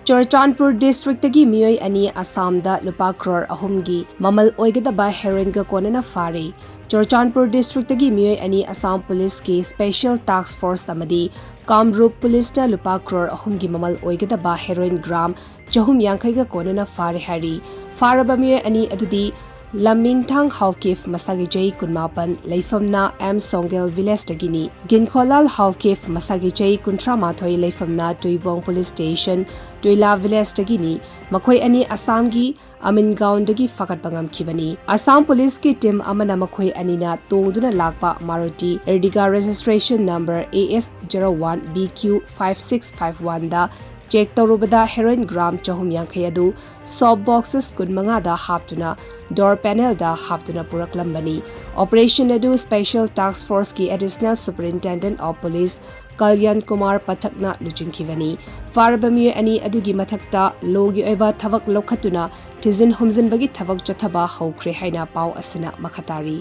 Churachandpur district tagi miyoi ani Assam da lupa crore ahumgi mamal oigadaba heroin ga konana phare. Churachandpur district tagi miyoi ani Assam police ki special task force amadi Kamrup police na lupa crore ahumgi mamal oigadaba heroin gram chahum yankai ga konana phare hari. Faraba miyoi ani adudi Lamingthang Haukif Masagi Jai Kunmapan Leifamna M Songel Village Tagini Ginkholal Haukif Masagi Jai Kuntramathoi Leifamna Tuivong Police Station Tuila Village Tagini Makhoi ani Assam gi Amingaon dagi fakat bangam kibani Assam Police ki team amana makhoi anina tongduna lakpa Maruti Ertiga registration number AS01 BQ5651 da check torubada heroin gram chahum yankai adu soft boxes kunmanga da haptuna door panel da haptuna puraklambani operation adu special task force ki additional superintendent of police Kalyan Kumar Pathakna luchinkivani farabami ani adugi mathakta logi oiba thavak lokhatuna tizin humzin bagi thavak chathaba haukhre haina pau asina makhatari